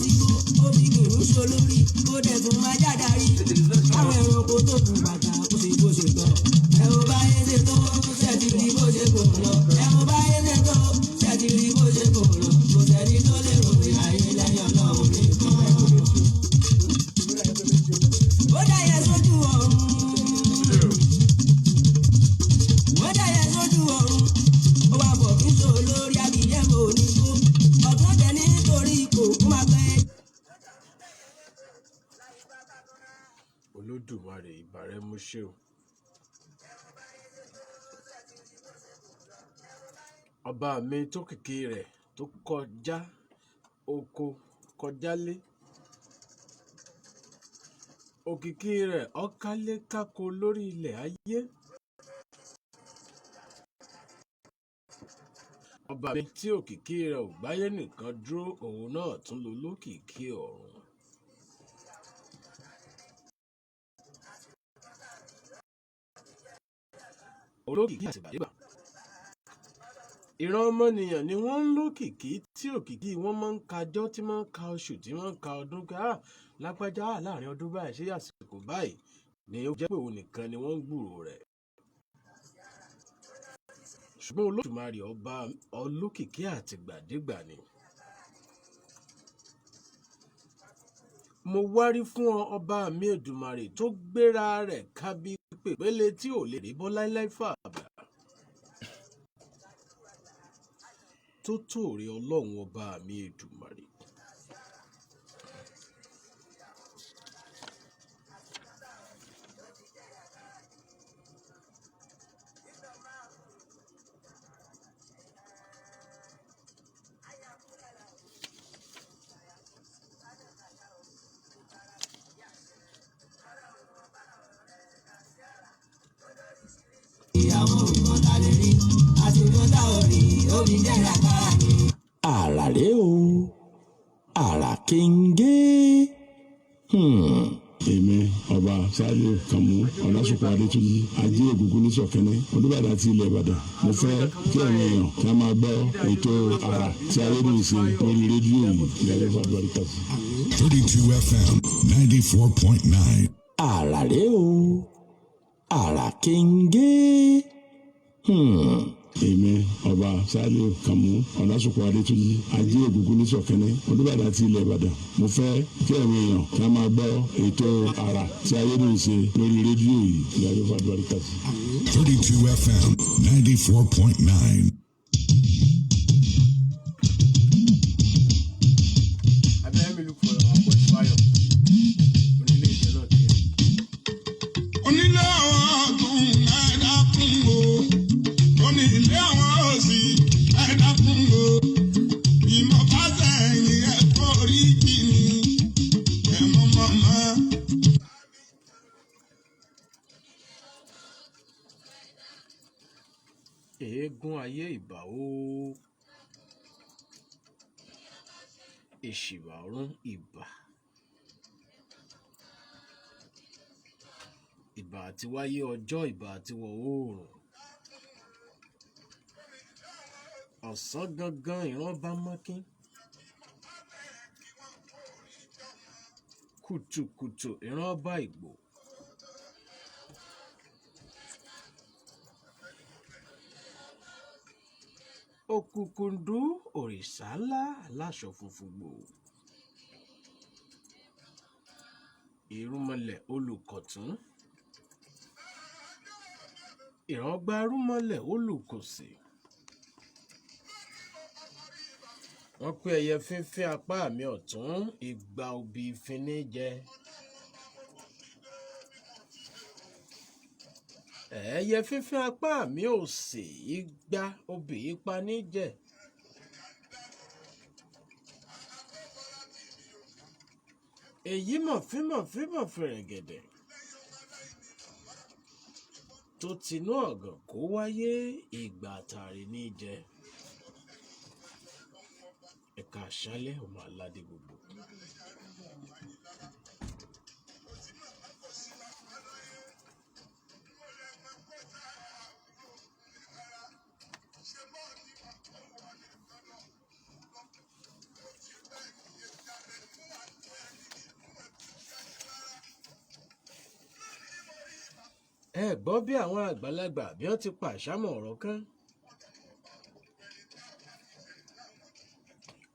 sígbó ó fi kìrú ṣolórí ó dẹ̀ tún máa jádàrí àwọn ẹranko tó kù bàtà kó sì bó ṣe tọ́ ẹ ò bá yé ṣe tó ṣẹ́ẹ̀tì rí bó ṣe kò lọ ẹ ò bá yé ṣe tó ṣẹ́ẹ̀tì rí bó ṣe kò lọ kò sẹ́ni tó lè rò pé ayé lẹ́yìn ọlọ́run ní ìkan ó dá yẹ sójú ọ̀run ó dá yẹ sójú ọ̀run ó wá bọ̀ kí n so lórí abìyẹ́ kò ní kó ọ̀tún jẹ nítorí kò kó máa pẹ́. Olódùmarè ìbà rẹ mo ṣe o. Ọba mi tó kìkì rẹ̀ tó kọjá oko kọjá lé. Òkìkí rẹ̀ ọ̀kálé kákó lórí ilẹ̀ ayé. Ọba mi tí òkìkí rẹ̀ ò gbáyé nìkan dúró òun náà tún lọ lókìkí ọ̀run. Olókìkí àtìgbàdégbà. Ìran ọmọnìyàn ni wọ́n ń lókìkí tí òkìkí wọn máa ń kájọ́ tí máa ń ka oṣù tí máa ń ka ọdún ká lápájá láàrin ọdún báyìí ṣé àsìkò báyìí ni ó jẹ́ pé òun nìkan ni wọ́n ń gbúrò rẹ̀. Ṣùgbọ́n Olódùmarè ọba olókìkí àtìgbàdégbà ni. Mo wárí fún ọ ọba mi Èdùmàrè tó gbéra rẹ̀ kábí pèpéle tí ò lè rí bọ́ láíláí fàbà. Tó tòrè ọlọ́run ọba mi Èdùmàrè. Ìyàwó nǹkan ta lè rí àti nǹkan tá ò rí omi jẹ́ ìyàkára ni. Àràré o àrà kéńgé. Èmi ọba Sálíù Kàmú Ọlásùpọ̀ Adétúnjì ajé ògúngún ní Sọ̀kẹ́nẹ́ Olúbàdàn àti ilẹ̀ Ìbàdàn. Mo fẹ́ kí àwọn èèyàn kí a máa gbọ́ ètò àrà tí Adéwọlé ṣe lórí rédíò yìí ní ẹlẹ́fà àdúrà. 32 FM 94.9. Àràré o àrà kéńgé. Èmi ọba Sálíù Kàmú Ọlásùpọ̀ Adétúnjì ajé ògúngún ní Sọ̀kẹ́nẹ́ Olúbàdàn àti ilẹ̀ Ìbàdàn. Mo fẹ́ kí àwọn èèyàn kí a máa gbọ́ ètò àrà tí Adéwọlé ṣe lórí rédíò yìí ní ẹlẹ́fà àdúrà. 32 FM 94.9. Abẹ́rẹ́ mi look for àpò ìfáyọ̀. Onílé ìjọ náà tiẹ̀. Onílé àwọn ọ̀tún ẹ̀dá kún o. Onílé àwọn òsì ẹ̀dá kún o. Ìmọ̀ bá sẹ́yìn ẹ̀fọ́ orí kìíní. Ẹ̀mọ́ mọ̀mọ́. Eégún ayé ìbà o. Èṣìbà ọ̀run ìbà. Ìbà àti wáyé ọjọ́ ìbà àti wọ̀ oòrùn. Ọ̀sán gangan ìran bá mọ́kín. Kùtùkùtù ìran bá ìgbò. Òkùnkùndú òrìṣà ńlá aláṣọ funfun gbò. Ìrúnmọlẹ̀ olùkọ̀tún. Ìràngbá rúnmọlẹ̀ olùkòsì. Wọ́n pé ẹyẹ fínfín apá mi ọ̀tún ìgbà òbí ìfínní jẹ. Ẹyẹ fínfín apá mi òsì ìgbà òbí ìpaní jẹ. Èyí mọ̀fímọ̀fímọ̀ fẹ̀rẹ̀gẹ̀dẹ̀. Tó tinú ọ̀gàn kó wáyé ìgbà àtàrí ní jẹ. Ẹ̀ka àṣálẹ̀ ọmọ aládé gbogbo. ẹ gbọ́ bí àwọn àgbàlagbà bí wọ́n ti pàṣámọ̀ ọ̀rọ̀ kan.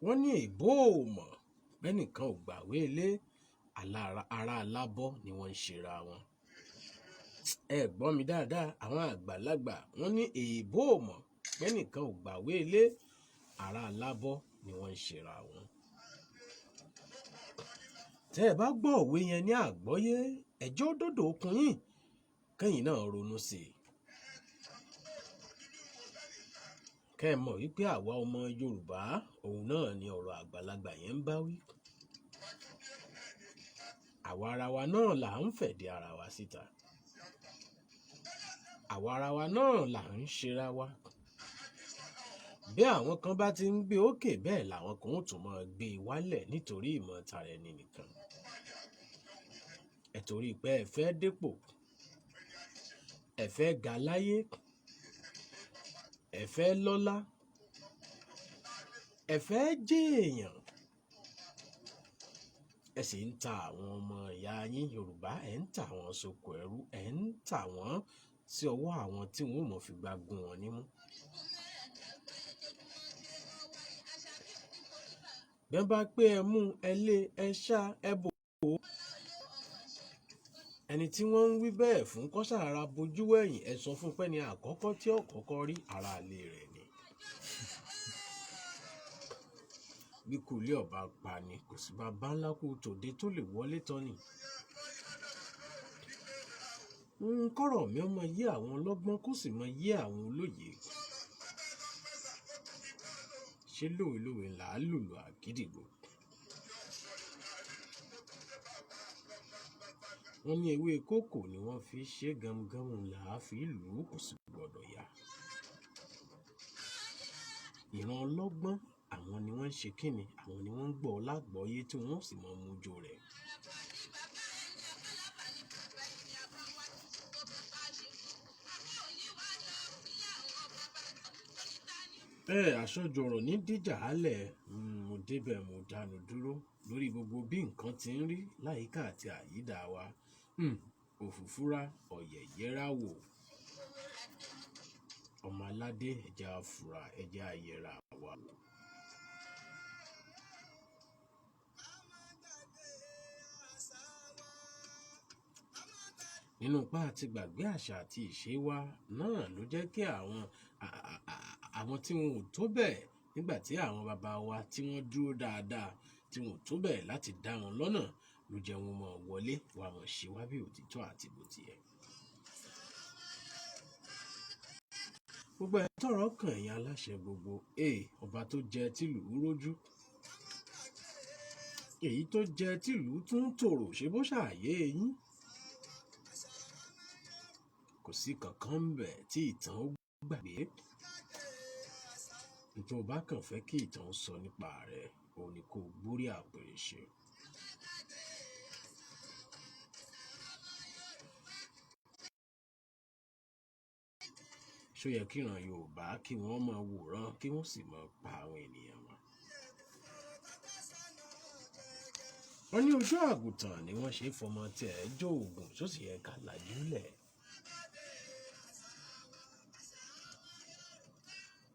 wọ́n ní èbó ò mọ̀ bẹ́nìkan ò gbàwé ilé, ará alábọ́ ni wọ́n ń ṣera wọn. ẹ gbọ́ mi dáadáa, àwọn àgbàlagbà wọ́n ní èbó ò mọ̀ bẹ́nìkan ò gbàwé ilé, ará alábọ́ ni wọ́n ń ṣera wọn. tẹ́ ẹ bá gbọ́ òwe yẹn ní àgbọ́yé, ẹjọ́ dòdò okun yín kẹ́yìn náà ronú sí i. kẹ́ ẹ mọ̀ wípé àwa ọmọ Yorùbá òun náà ni ọ̀rọ̀ àgbàlagbà yẹn ń bá wí. àwa ara wa náà là ń fẹ̀dí ara wa síta. àwa ara wa náà là ń ṣera wa. bí àwọn kan bá ti ń gbé òkè bẹ́ẹ̀ làwọn kan ó tún máa gbé e wálẹ̀ nítorí ìmọ̀ tara ẹni nìkan. ẹ torí pé ẹ fẹ́ dépò, ẹ fẹ́ ga láyé, ẹ fẹ́ lọ́lá, ẹ fẹ́ jẹ́ èèyàn, ẹ sì ń ta àwọn ọmọ ìyá yín Yorùbá, ẹ ń ta àwọn sóko ẹrú, ẹ ń ta wọ́n sí ọwọ́ àwọn tí wọ́n ò mọ̀ fi gbá gún wọn nímú. bí wọ́n bá pé ẹ mú, ẹ lé, ẹ ṣá, ẹ bò ó, ẹni tí wọ́n ń wí bẹ́ẹ̀ fún kọ́sàrà bojú wẹ̀yìn, ẹ sọ fún pẹ́ni àkọ́kọ́ tí ó kọ́kọ́ rí ara ilé rẹ̀ ni. bí kò lé ọba pa ni, kò sí bàbá ńlá kú tòde tó lè wọlé tán ni. kọ́rọ̀ mi ọmọ yé àwọn ọlọ́gbọ́n kó sì mọ yé àwọn olóye. ṣé lówe là á lùlù àgídìgbò? wọ́n ní ewé kókò ni wọ́n fi ṣe gamgamu là á fi lù ú, kò sì gbọ́dọ̀ yá. ìran ọlọ́gbọ́n àwọn ni wọ́n ń ṣe kíni, àwọn ni wọ́n ń gbọ́ lágbọ́yé tí wọ́n sì mọ mújó rẹ̀. àṣọjù ọ̀rọ̀ ní díjà álẹ̀, mo débẹ̀ mo dánu dúró lórí gbogbo bí nǹkan ti ń rí láyìíká àti àyídà wa. òfúfúrá ọ̀yẹ̀yẹ́ra wò, ọmọ aládé ẹja fura, ẹja ayẹra wa. nínú pa àti gbàgbé àṣà àti ìṣe wa náà ló jẹ́ kí àwọn tí wọn ò tó bẹ́ẹ̀ nígbà tí àwọn bàbá wa tí wọ́n dúró dáadáa tí wọn ò tó bẹ́ẹ̀ láti dá wọn lọ́nà ló jẹ́ wọn mọ̀ wọlé wa mọ̀ ṣe wá bí òtítọ́ àti bó ti yẹ. gbogbo ẹ̀ tọ̀rọ̀ kàn ẹ̀yin aláṣẹ gbogbo, ọba tó jẹ tìlú rójú, èyí tó jẹ tìlú tún tòrò, ṣe bó ṣàyè yín. kò sí kankan ń bẹ̀ tí ìtàn ó gbàgbé. nítorí o bá kàn fẹ́ kí ìtàn sọ nípa rẹ̀, òun ni kò gbórí àpèrè ṣe. ṣó yẹ kí ìran Yorùbá kí wọ́n máa wòran kí wọ́n sì máa pa àwọn ènìyàn wọn. wọ́n ní ojú àgùntàn ni wọ́n ṣe fọmọ tí ẹ̀ jó oògùn tó sì yẹ ká lajú lẹ̀.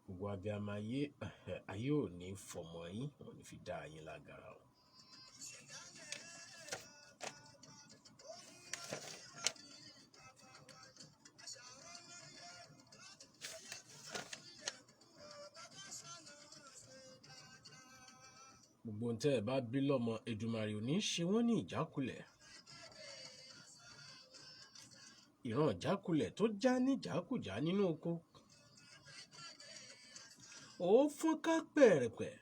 gbogbo abiyamọ ayé ò ní fọmọ yín, wọn ò ní fi dá yín lágara o. gbogbo ohun tẹ́ ẹ bá bí lọ́mọ, Èdùmàrè ò ní ṣe wọ́n ní ìjákulẹ̀. ìran ìjákulẹ̀ tó já ní ìjákùjá nínú oko, ó fún ká pẹ̀rẹ̀pẹ̀.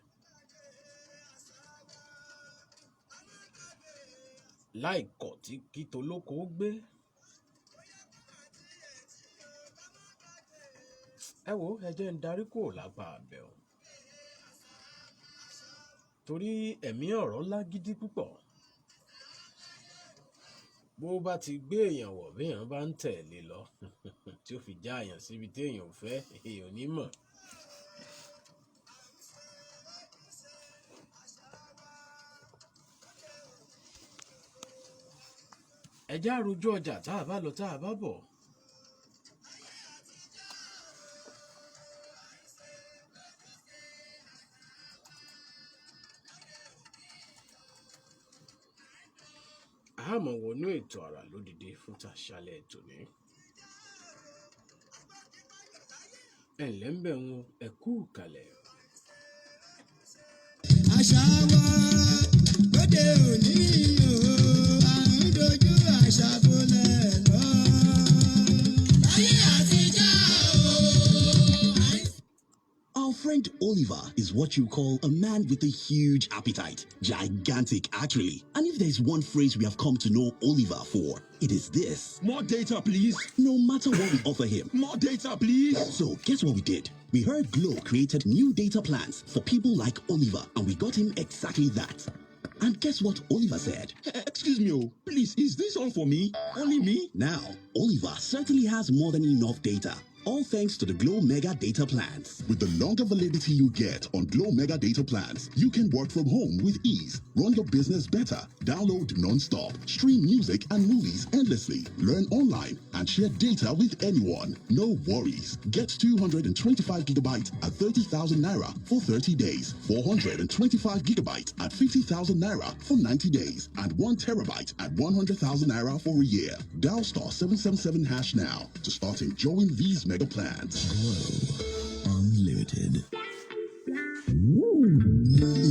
láìkọ̀ tí kíto lóko gbé. ẹ wo, ẹ jẹ́ ń darí kúrò lápá abẹ́ o, torí ẹ̀mí ọ̀rọ̀ lágídí púpọ̀. bó bá ti gbé èèyàn wọ̀ bí èèyàn bá ń tẹ̀lé lọ tí ó fi já èèyàn síbi tí èèyàn ò fẹ́, èèyàn ò ní mọ̀. ẹ já rojú ọjà tá a bá lọ tá a bá bọ̀. àmọ́ wọnú ètò àrà lódìdí fún tàṣálẹ̀ ètò ní. ẹ̀ǹlẹ́ ń bẹ̀ wọn ẹ kú kalẹ̀. àṣà wa lóde òní o à ń dojú àṣà bolẹ̀ lọ. ayé àtijọ́ o. Our friend Oliver is what you call a man with a huge appetite. Gigantic, actually. And if there's one phrase we have come to know Oliver for, it is this. More data, please. No matter what we offer him. More data, please. So, guess what we did? We heard Glow created new data plans for people like Oliver, and we got him exactly that. And guess what Oliver said? Excuse me, please, is this all for me? Only me? Now, Oliver certainly has more than enough data. All thanks to the Glow Mega Data Plans. With the longer validity you get on Glow Mega Data Plans, you can work from home with ease, run your business better, download non-stop, stream music and movies endlessly, learn online, and share data with anyone. No worries. Get 225 gigabytes at 30,000 Naira for 30 days, 425 gigabytes at 50,000 Naira for 90 days, and 1 terabyte at 100,000 Naira for a year. Dial *777# now to start enjoying these mega plans. Glow Unlimited.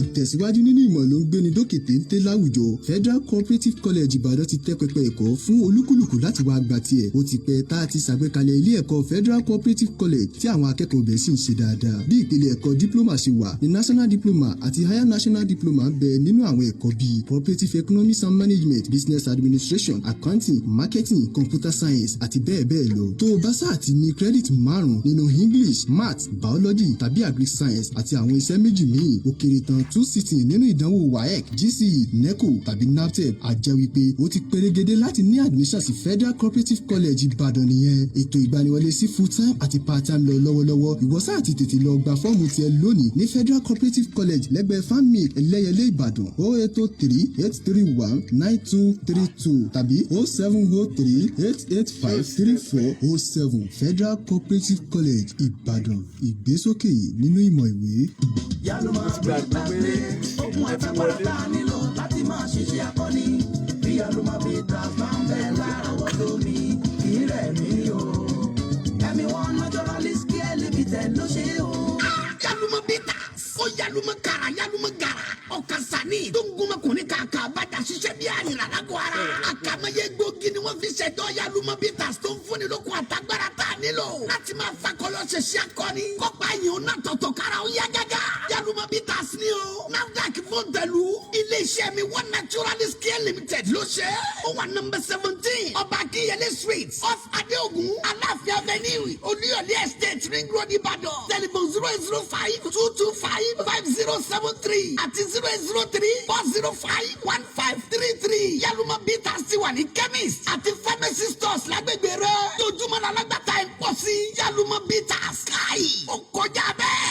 ìtẹ̀síwájú nínú ìmọ̀ ló ń gbéni dókè téńté láwùjọ. Federal Cooperative College Ìbàdàn ti tẹ́ pẹpẹ ẹ̀kọ́ fún olúkúlùkù láti wá gba tiẹ̀. ó ti pẹ́ tá a ti ṣàgbékalẹ̀ ilé ẹ̀kọ́ Federal Cooperative College tí àwọn akẹ́kọ̀ọ́ bẹ̀ sì ń ṣe dáadáa. bí ìpele ẹ̀kọ́ diploma ṣe wà ní National Diploma àti Higher National Diploma ń bẹ nínú àwọn ẹ̀kọ́ bíi Cooperative Economics and Management, Business Administration, Accounting, Marketing, Computer Science àti bẹ́ẹ̀ bẹ́ẹ̀ lọ. tó o bá sáà ti ní credit 5 nínú English, Maths, Biology tàbí Agric Science àti àwọn iṣẹ́ méjì míì ó kéré tán 2 sitting nínú ìdánwò WAEC, GCE, NECO tàbí NABTEB á jẹ́ wípé ó ti perégedé láti ní admission sí Federal Cooperative College Ìbàdàn nìyẹn. ètò ìgbaniwọlé sí full time àti part time lọ lọ́wọ́lọ́wọ́. ìwọ sáà ti tètè lọ gba fọ́ọ̀mù tiẹ̀ lónìí ní Federal Cooperative College lẹ́gbẹ̀ẹ́ FAMIC Ẹlẹ́yẹlé Ìbàdàn 08038319232 tàbí 07038853407 Federal Cooperative College Ìbàdàn, ìgbésókè nínú ìmọ̀ ìwé. Yálùmọ̀ gbàgbé ogun àtàgbàrà nílò láti máa ṣiṣẹ́ akọni. Bí Yálùmọ̀ bí tàbá ń bẹ lárọ̀wọ́tó mi, kì í rẹ̀ mí o. Ẹ̀mí wọn naturalist care limited ló ṣe o. Yálùmọ̀ bíta, ó yálùmọ̀ kára, yálùmọ̀ gàrà. ọ̀kasani tó ń gúnmọ̀kùnrin kàkà bàtà ṣiṣẹ́ bí àyìnlá lágọ̀ ara. àkàmọ́yé gbòógì ni wọ́n fi ṣẹ̀dọ̀ Yálùmọ̀ bíta tó ń fúnni lókun àtàgbàrà tá a nílò. láti máa fakọyọ ṣẹṣẹ akọni. kọ́pá yìí ó náà tọ̀tọ̀ kára ó yá gágá. Yálùmọ̀ bíta ni o. NAFDAC fún tẹ̀lú. ilé-iṣẹ́ mi One Naturalist Care Limited ló ṣe. ó wà number 17 ọba Akínyẹlé street off Adéògùn Aláàfin Avenue Olúyọ̀lé Estate Ring Road Ìbàdàn. telephone 08052255073 àti 08034051533. Yálùmọ̀ bíta sì wà ní chemist àti pharmacy stores lágbègbè rẹ̀. tójúmọ́ la lágbàtà ẹ̀ pọ̀ sí. Yálùmọ̀ bíta sky ó kọjá bẹ́ẹ̀.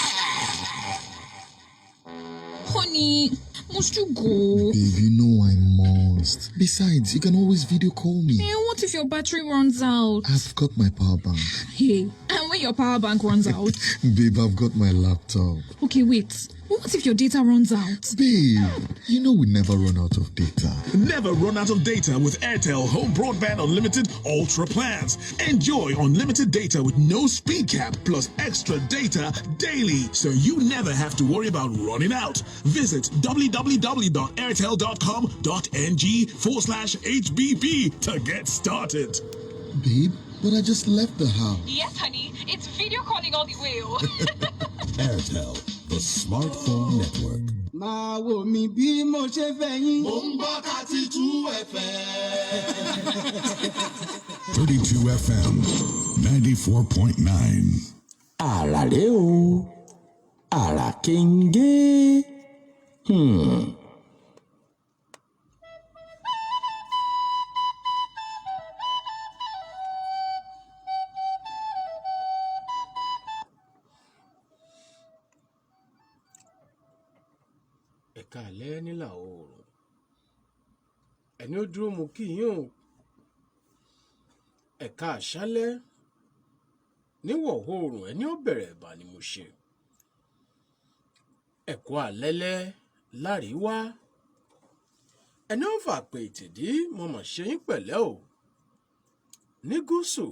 Honey, must you go? Baby, no, I must. Besides, you can always video call me. Hey, what if your battery runs out? I've got my power bank. Hey, and when your power bank runs out? Babe, I've got my laptop. Okay, wait. What if your data runs out? Babe, you know we never run out of data. Never run out of data with Airtel Home Broadband Unlimited Ultra plans. Enjoy unlimited data with no speed cap plus extra data daily, so you never have to worry about running out. Visit www.airtel.com.ng/HBB to get started. Babe, but I just left the house. Yes, honey. It's video calling all the way. Airtel, the smartphone network. máa wò mí bí mo ṣe fẹ́ yín. Mo ń gbọ́ 32 FM. 32 FM 94.9. Àràré o, àrà kéńgé. ẹ̀ka alẹ́ nílà oòrùn ẹni ó dúró mú kí yín o ẹ̀ka àṣálẹ́ níwọ̀ oòrùn ẹni ó bẹ̀rẹ̀ ẹ̀bà ni mo ṣe ẹ̀kọ́ àlẹ́lẹ́ láríwá ẹni ó fà pé ìtìdí mo mọ̀ ṣe yín pẹ̀lẹ́ o ní gúúsù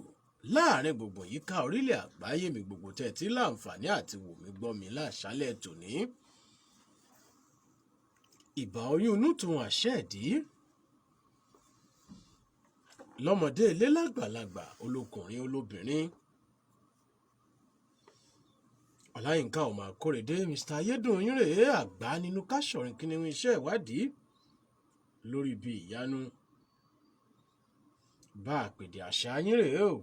láàrin gbogbo yíká orílẹ̀ àgbáyé mi gbogbo tẹ́ tí láǹfààní àti wò mí gbọ́ mi láṣálẹ̀ tòní. ìbà oyún inú tòun àṣẹ ìdí lọ́mọdé ilé lágbàlagbà olókùnrin olóbìnrin. ọláyínká ọmọ àkórèdé mr ayédùnyìn rèé àgbà nínú káṣọrin kìnìún iṣẹ́ ìwádìí lórí bí ìyanu bá àpèdè àṣà yín rèé o.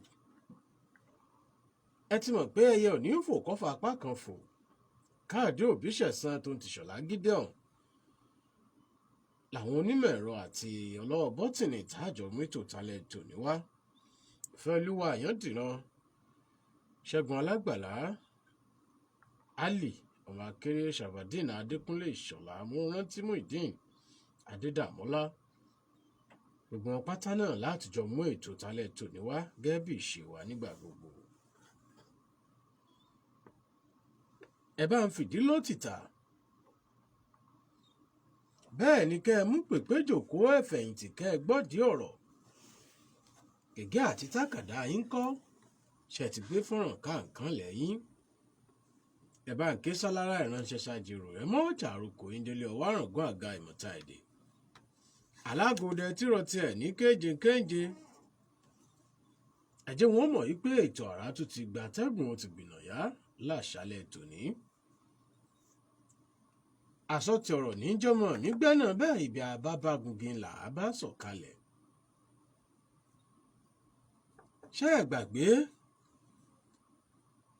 ẹ ti mọ̀ pé ẹyẹ ò ní fò kọ́fà apá kan fò káàdé òbí ṣẹ̀san tó ń tìṣọ̀lá Gideon làwọn onímọ̀ ẹ̀rọ àti ọlọ́wọ́ bọ́tìnì táàjọ mítò talẹ̀ tòní wá. Fẹ́olúwa àyàndìran ṣẹ́gun alágbàlá ali ọmọ akéré sàbàdínà adékúnlé ìṣọ̀lá múrántí Muideen adédàmọ́lá gbogbo wọn pátá náà láti jọ mú ètò talẹ̀ tòní wá gẹ́gẹ́ bí ìṣe wa nígbà gbogbo. ẹ bá ń fìdí lótìtà bẹ́ẹ̀ ni kẹ́ ẹ mú pèpé jòkó ẹ̀fẹ̀yìntì kẹ́ ẹ gbọ́dí ọ̀rọ̀ gègé àti tákàdá yín kọ́ ṣe ti gbé fọ́nrán káàkán lẹ́yìn. ẹ bá ń ké sálára ìránṣẹ́ ṣàjèrò ẹ mọ́ jàrúkọ ìdílé ọwọ́ àràngún àga ìmọ̀ta èdè alágòdẹ tírọ̀ tiẹ̀ ní kéje ẹ̀jẹ̀ wọn mọ̀ wípé ètò àrà tún ti gba atẹ́gùn ti gbìnàyà láṣálẹ̀ tòní. àsọtì ọ̀rọ̀ níjọ́mọ̀ nígbẹ́ náà bẹ́ẹ̀ ibi àbábágungi là á bá sọ̀kalẹ̀. ṣé ẹ gbàgbé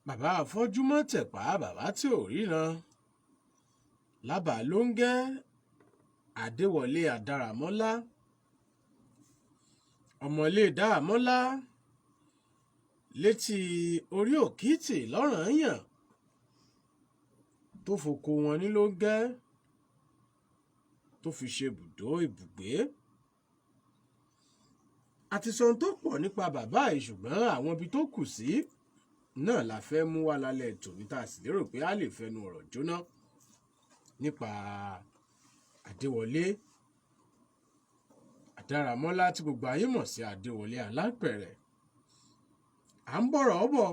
bàbá afọ́jú mọ́ tẹ̀pá bàbá tí ò ríran lábàá Lóńgẹ Adéwọlé Adáramọ́lá ọmọlé Dáramọ́lá létí orí òkìtì lọ́ranyàn tó fòkó wọn ní Lóńgẹ tó fi ṣe bùdó ibùgbé. àti sọ tó pọ̀ nípa bàbá yìí ṣùgbọ́n àwọn ibi tó kù sí náà la fẹ́ mú wá lálẹ́ tòní tá a sì lérò pé a lè fẹnu ọ̀rọ̀ jóná nípa Adéwọlé Adáramọ́lá tí gbogbo ayé mọ̀ sí Adéwọlé Alápẹ̀rẹ̀. à ń bọ̀rọ̀ ọ̀bọ̀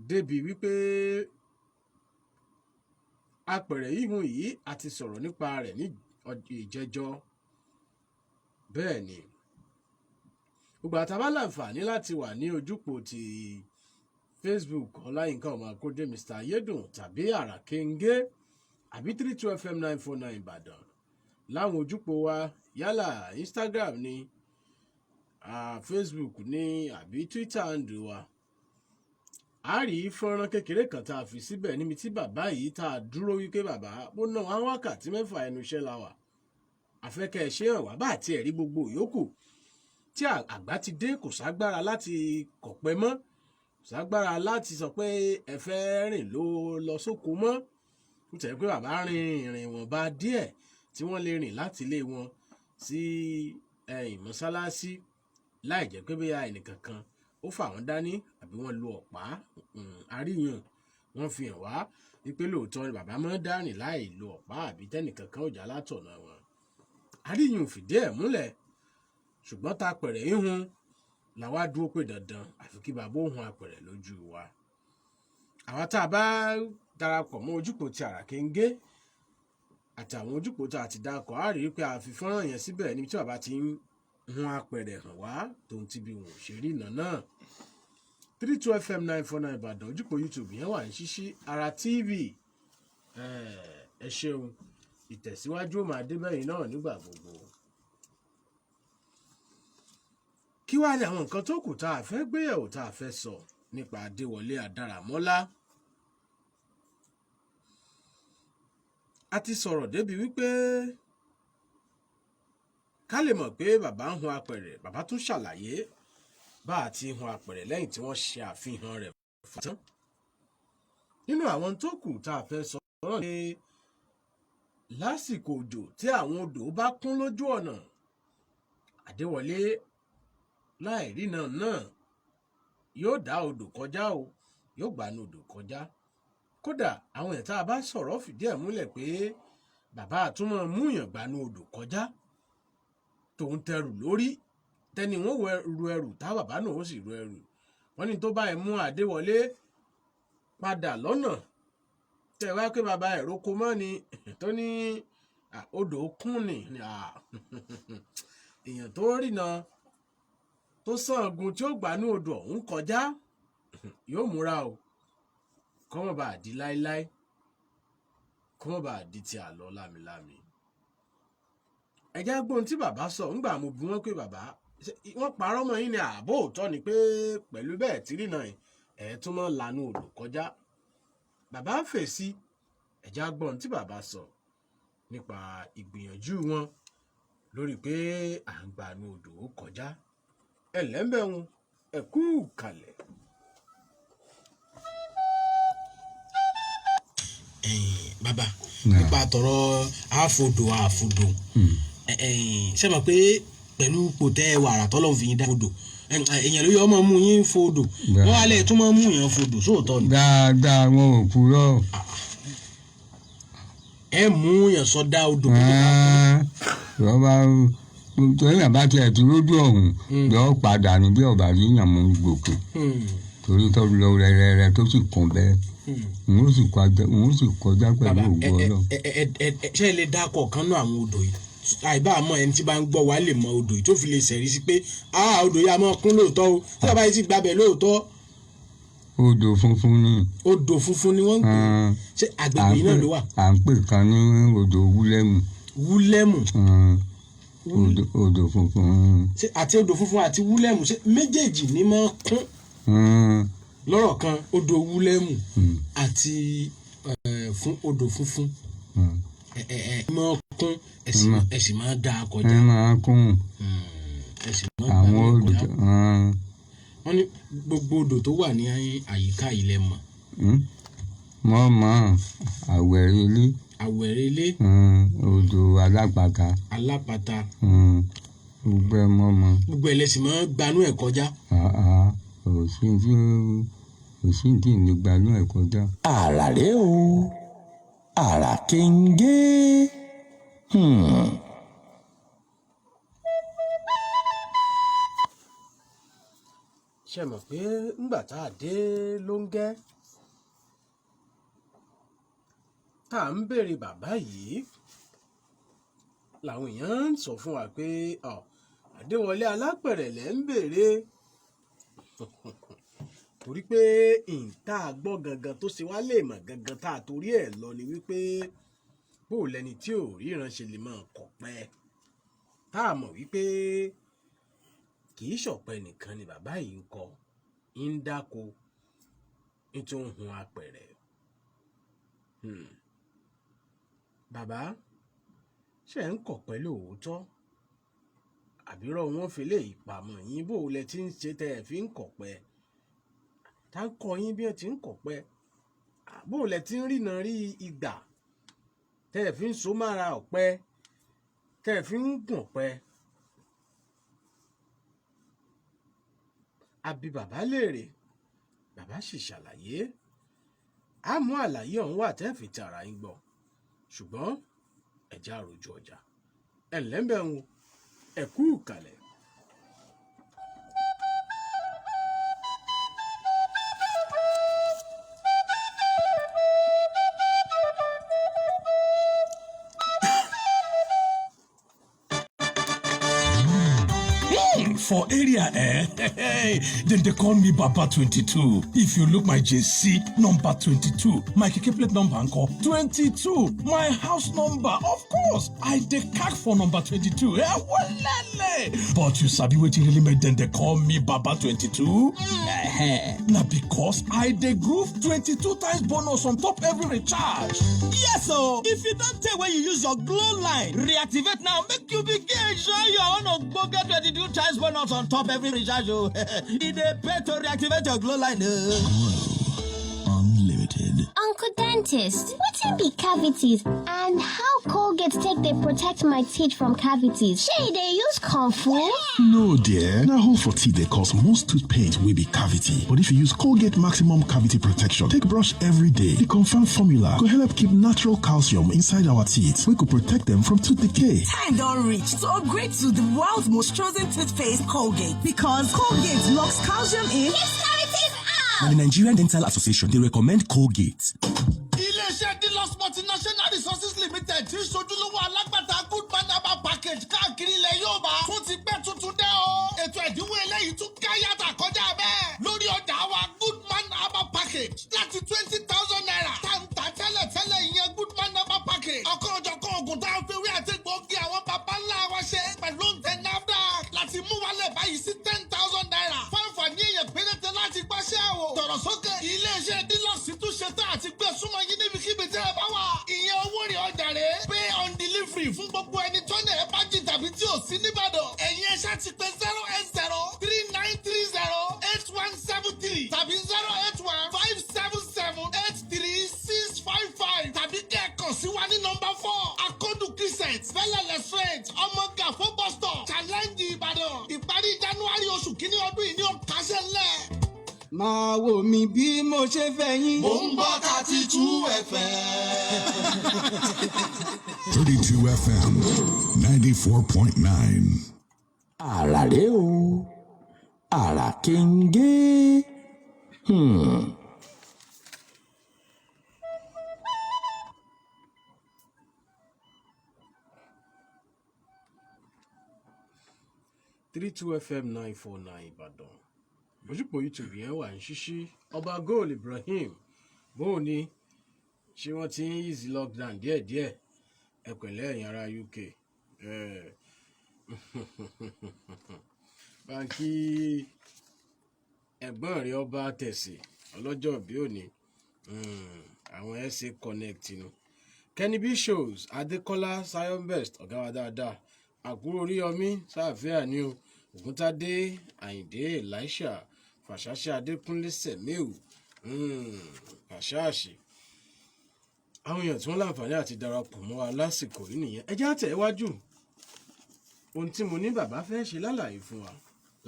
débi wípé apẹ̀rẹ̀ yìí a ti sọ̀rọ̀ nípa rẹ̀ ní ìjẹjọ́. bẹ́ẹ̀ ni gbogbo àtàbá láǹfààní láti wà ní ojúpò ti Facebook ọláyínká ọmọ akódé mr ayédùn tàbí àràkéńgé àbí 32FM 949 ìbàdàn láwọn ojúpò wa yálà Instagram ni Facebook ni àbí Twitter handle wa. a rí fọ́nrán kékeré kan tá a fi síbẹ̀ níbi tí bàbá yìí tá a dúró wípé bàbá ó ná wọn wákàtí 6 ẹnu iṣẹ́ la wà àfẹ́kẹ́ ṣe hàn wá bá àti ẹ̀rí gbogbo yòókù tí àgbà ti dé kò ságbára láti kọ̀pẹ́ mọ́ kò ságbára láti sọ pé ẹ fẹ́ rìn lọ sóko mọ́ ó tẹ̀ pé bàbá rin ìrìn ìwọ̀nba díẹ̀ tí wọ́n lè rìn láti ilé wọn sí mọ́sálásí láì jẹ́ pé bóyá ẹnìkankan ó fà wọ́n dání àbí wọ́n lo ọ̀pá àríyàn wọ́n fi hàn wá wípé lóòótọ́ ni bàbá máa ń dárìn láì lo ọ̀pá àbí tẹ́nìkankan ò já látọ̀nà wọn. àríyàn fìdí ẹ̀ múlẹ̀ ṣùgbọ́n tá apẹ̀rẹ̀ ihun làwa dúró pé dandan àfi kí bàbá òun apẹ̀rẹ̀ lójú wa. àwa tá a bá darapọ̀ mọ́ ojúpò ti àràkéńgé àtàwọn ojúpò tá a ti dákọ̀ á rí i pé a fi fọ́nrán yẹn síbẹ̀ níbi tí bàbá ti ń hun apẹ̀rẹ̀ hàn wá tó ń tibi wọn ò ṣe rí iná náà. 32FM 949 ìbàdàn ojúpò YouTube yẹn wà ní ṣíṣí ara TV. ẹ ṣeun ìtẹ̀síwájú ó máa dé bẹ́yìn náà nígbà gbogbo. kí wá ní àwọn nǹkan tó kù tá a fẹ́ gbéyẹ̀wò tá a fẹ́ sọ nípa Adéwọlé Adáramọ́lá. a ti sọ̀rọ̀ débi wípé ká lè mọ̀ pé bàbá ń hun apẹ̀rẹ̀ bàbá tún ṣàlàyé bá a ti hun apẹ̀rẹ̀ lẹ́yìn tí wọ́n ṣe àfihàn rẹ̀ fún tán. nínú àwọn tó kù tá a fẹ́ sọ náà ni lásìkò òjò tí àwọn odò bá kún lójú ọ̀nà Adéwọlé láìrínà náà yóò dá odò kọjá o yóò gbanú odò kọjá. kódà àwọn ẹ̀ta bá sọ̀rọ̀ fìdí ẹ̀ múlẹ̀ pé bàbá àtúmọ̀ múyàn gbanú odò kọjá tòun tẹrù lórí tẹni wọn wọ ẹrù tá bàbá náà ó sì ru ẹrù. Wọ́n ní tó báyìí mú Adéwọlé padà lọ́nà tẹ wá pé bàbá ẹ̀ roko mọ́ ni tó ní odò kún ni èèyàn tó rìnà tó sàngun tí ó gbanú odò ọ̀hún kọjá yóò múra o kọ́mọ̀ bá di láéláé kọ́mọ̀ bá di ti àlọ́ lámilámi. Ẹ̀já gbóhun tí bàbá sọ ńgbà mo bí wọ́n pé bàbá wọ́n parọ́ mọ́ yín ni ààbò òótọ́ ni pé pẹ̀lú bẹ́ẹ̀ tí rìnà ẹ̀ tún mọ́ lanu odò kọjá. Bàbá fèsì. Ẹ̀já gbóhun tí bàbá sọ nípa ìgbìyànjú wọn lórí pé à ń gbanú odò kọjá. Ẹlẹ́mbẹ̀hún ẹ̀kú kalẹ̀. Bàbá nípa tọrọ àfodò ṣé mọ̀ pé pẹ̀lú pòtẹ́ wàrà tọ́lọ́run fi yín dá fodò èèyàn ló yọ ọmọ mú yín fodò wọ́n wá lẹ̀ tún máa mú yàn fodò sóòótọ́ ni. dáadáa wọn ò purọ́. ẹ mú yàn sọdá odò. rọ́bà torí àbá tiẹ̀ tí lójú ọ̀hún yọ padà ní bí ọ̀bà yíyàn mú gòkè torí tó lọ rẹ̀rẹ̀rẹ̀ tó sì kún bẹ́ẹ̀ òun sì kọjá pẹ̀lú ògbó ọlọ́. ṣé ẹ lè dákọ̀ kan náà àwọn odò yìí àìbá àmọ́ ẹni tí bá ń gbọ́ wa lè mọ odò yìí tó fi lè ṣẹ̀rí sí pé odò yìí a máa kún lóòótọ́ o tí a bá yìí sì gbàbẹ̀ lóòótọ́. odò funfun ni. odò funfun ni wọ́n ń pè é ṣé àgbègbè yìí náà ló wà. à ń pè kan ní odò wúlẹ́mù. wúlẹ́mù. odò funfun. ṣé àti odò funfun àti wúlẹ́mù ṣé méjèèjì ni máa kún. lọ́rọ̀ kan odò wúlẹ́mù àti fún odò funfun máa kún ẹ̀sìn máa dá a kọjá. ẹ máa kún àwọn odò. wọ́n ní gbogbo odò tó wà ní àyíká ilẹ̀ mọ̀. mọ́ àwẹ̀rẹ̀lé. àwẹ̀rẹ̀lé. odò alápàtà. alápàtà. gbogbo ẹ mọ́. gbogbo ẹlẹ́sìn máa gbanú ẹ̀ kọjá. òsì tí ì ní gbanú ẹ̀ kọjá. àrà rẹ o àrà kéńgé. ṣe mọ̀ pé ńgbà tá a dé Lóńgẹ tá à ń béèrè bàbá yìí làwọn èèyàn ń sọ fún wa pé Adéwọlé Alápẹ̀rẹ̀ lẹ́ ń béèrè torí pé ìta gbọ́ gangan tó ṣe wá lè mọ̀ gangan tá a torí ẹ̀ lọ ni wípé bó lẹni tí ò ríran ṣe lè máa kọ̀pẹ́ tá a mọ̀ wípé kì í ṣọ̀pẹ́ nìkan ni bàbá yìí ń kọ ń dáko nítorí hun apẹ̀rẹ̀. bàbá ṣe ń kọ̀pẹ́ lóòótọ́ àbírọ̀ wọn fi lè pamọ́ yín bó lẹ ti ń ṣe tẹ́ ẹ fi ń kọ̀pẹ́ tá ń kọ yín bí ẹ ti ń kọ̀pẹ́ bó lẹ ti ń rìnà rí ìgbà tẹ́ ẹ fi ń so mára ọ̀pẹ tẹ́ ẹ fi ń gùn ọ̀pẹ. àbí bàbá léèrè bàbá sì ṣàlàyé á mú àlàyé ọ̀hún wà tẹ́ fi tara yín gbọ́ ṣùgbọ́n ẹ̀já àròjù ọjà ẹ̀lẹ́mbẹ̀rún ẹ̀kú ìkàlẹ̀. For area, then they call me Baba 22. If you look my JC, number 22. My keke plate number, encore 22. My house number, of course. I decack for number 22. But you sabi wetin really make them they call me Baba 22? Now because I dey groove 22 times bonus on top every recharge. Yes, so if you don't take when you use your glow line, reactivate now, make you begin enjoy your own Ogbonge 22 times bonus on top every recharge. It dey pay to reactivate your glow line. Unlimited. Uncle Dentist, what be cavities and how Colgate take they protect my teeth from cavities? Shey they use comfort? No, dear. Now, hole for teeth they cause most tooth pain will be cavity. But if you use Colgate Maximum Cavity Protection, take brush every day. The confirmed formula could help keep natural calcium inside our teeth. We could protect them from tooth decay. Time don't reach to upgrade to the world's most chosen toothpaste, Colgate. Because Colgate locks calcium in. Keeps cavities out! Now, the Nigerian Dental Association, they recommend Colgate. Iléeṣẹ́ Delos Multinational Resources Limited tí sojúlówó alágbàtà good man herbal package káàkiri ilẹ̀ Yorùbá tún ti gbé tuntun dé o. Ètò ẹ̀dínwó eléyìí tún ká yàtà kọjá bẹ́ẹ̀ lórí ọjà wa good man herbal package láti 20,000 naira. Tàǹtà tẹ́lẹ̀ ìyẹn good man herbal package. Ọ̀kan ògùn tá a fi wí àti gbòógì àwọn bàbá ńlá wa ṣe pẹ̀lú oúnjẹ NAFDAC láti mú wálẹ̀ báyìí sí 10,000 naira. Fáǹfààní èèyàn péréte láti gbáṣẹ́ àwò. Tọ̀rọ̀ sókè iléeṣẹ́ Delos tún ṣe tá àti gbé súnmọ́ yín níbikíbi tẹ́ ẹ bá wà. Ìyẹn owó rẹ̀ ọjà rẹ̀ pay on delivery fún gbogbo ẹni tó ní ẹ bá jì tàbí tí ò sí nìbàdàn. Ẹ̀yin ẹ̀ṣẹ́ ti pé 08039308173 tàbí 08157783655 tàbí kẹ́ẹ̀kan sí wa ní nọ́mbà 4 Akodu Crescent Fẹ́lẹ́lẹ̀ Street Ọmọgàfọ́ bus stop Challenge Ìbàdàn. Ìparí January oṣù kìíní ọdún yìí ní ọ̀kasẹ̀ ńlẹ̀. Máa wò mí bí mo ṣe fẹ́ yín. Mo ń bọ́ 32 FM. 32 FM 94.9. Àrà rèé o, àrà kéńgé. 32 FM 949 Ìbàdàn. Bójúpò YouTube yẹn wà ń ṣíṣí. Ọba Gold Ibrahim bóò ni ṣé wọ́n ti ń easy lockdown díẹ̀díẹ̀ ẹ pẹ̀lẹ́ ẹ̀yin ará UK. Báńkì ẹ̀gbọ́n rẹ̀ ọba tẹ̀sí ọlọ́jọ́ bí òní àwọn SA Connect nu. Kenny B Shows Adékọ́lá Zion Best ọ̀gá wa dáadáa àkúrò Oríyọmí sáàfíà ni o Ògúntádé Àyìndé Elisha Fàṣàṣe Adékúnlé Sẹ̀míù Fàṣàṣì. Àwọn èèyàn tí wọ́n láǹfààní àti darapọ̀ mọ́ wa lásìkò yìí nìyẹn. Ẹ jẹ́ á tẹ̀ iwájú. Ohun tí mo ní bàbá fẹ́ ṣe lálàyé fún wa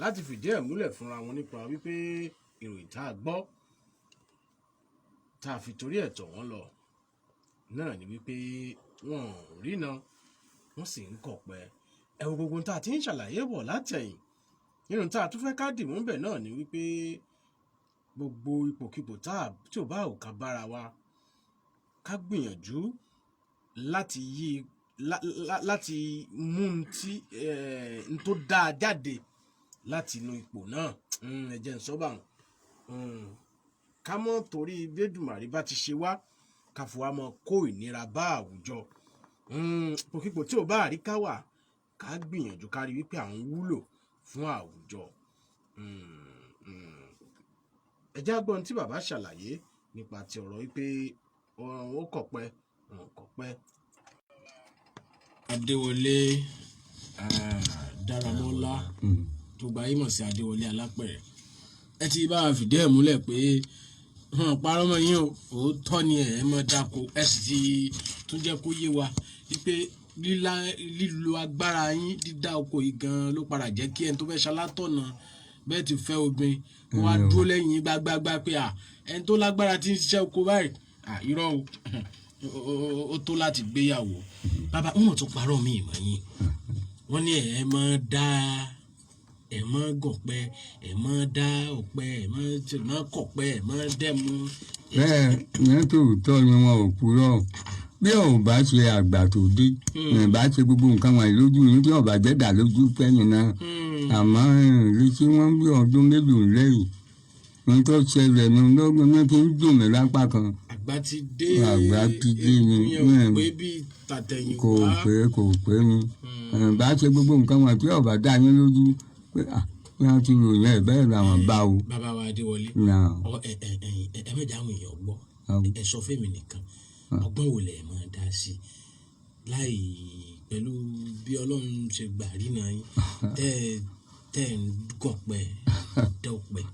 láti fìdí ẹ̀ múlẹ̀ fúnra wọn nípa wípé ìròyìn tá a gbọ́ tá a fi torí ẹ̀ tọ̀ wọ́n lọ náà ni wípé wọn ò rína wọ́n sì ń kọ̀pẹ́. Ẹ wo gbogbo tá a ti ń ṣàlàyé bọ̀ látẹ̀yìn nínú tá a tún fẹ́ ká dìmú bẹ̀ náà ni wípé gbogbo ipòkipò tí ò bá ò ká bára wa ká gbìyànjú láti yí láti mú un tí n tó dáa jáde láti inú ipò náà ẹ jẹ́ n sọ bá wọn ká mọ́ torí Elédùmarè bá ti ṣe wá ká fi wá mọ́ kó ìnira bá àwùjọ ipòkipò tí ò bá rí ká wà ká gbìyànjú ká rí wípé à ń wúlò fún àwùjọ. Ẹ jẹ́ á gbọ́ ohun tí bàbá ṣàlàyé nípa ti ọ̀rọ̀ wípé ó kọ̀pẹ́ kọ̀pẹ́. Adéwọlé Dáramọ́lá tó gba ìmọ̀ sí Adéwọlé ALÁPẸ RẸ. Ẹ ti bá a fìdí ẹ̀ múlẹ̀ pé parọ́ mọ́ yín o òótọ́ ni ẹ̀ mọ́ dáko ẹ sì ti tún jẹ́ kó yé wa wípé lílo agbára yín dídá oko yìí gan ló padà jẹ́ kí ẹni tó fẹ́ ṣalátọ̀nà bẹ́ẹ̀ ti fẹ́ obìnrin kó wá dúró lẹ́yìn gbágbágbá pé ẹni tó lágbára ti ń ṣiṣẹ́ oko báyìí irọ́ ó tó láti gbéyàwó. Bàbá wọn tún parọ́ mi ìmọ̀ yín wọ́n ní ẹ̀ máa dá ẹ̀ máa gọ̀pẹ́ ẹ̀ máa dá ọ̀pẹ́ ẹ̀ máa kọ̀pẹ́ ẹ̀ máa dẹ́mu. Bẹ́ẹ̀ ní tòótọ́ ni wọn ò purọ́ bí ò bá ṣe àgbà tó dé ẹ̀ bá ṣe gbogbo nǹkan wọ̀nyí lójú yín tí ọ̀bà jẹ́dà lójú pẹ́yìn náà àmọ́ rí tí wọ́n bí ọdún mélòó lẹ́yìn ní tó ṣẹlẹ̀ ní lọ́gbọ̀n ní tó ń dùn mí lápá kan. Àgbà ti dé ni kò pé ni bá ṣe gbogbo nǹkan wọ̀nyí tí ọ̀bà dá yín lójú pé wọ́n ti ròyìn ẹ̀ bẹ́ẹ̀ làwọn bá o. Bàbá wa Adéwọlé ẹ mẹ́jọ àwọn èèyàn gbọ́ ẹ sọ fẹ́mi nìkan ọgbọ́n wo lẹ̀ máa dá sí láì pẹ̀lú bí Ọlọ́run ṣe gbà rí náà yín tẹ́ ń gọ̀pẹ́ dọ́pẹ́.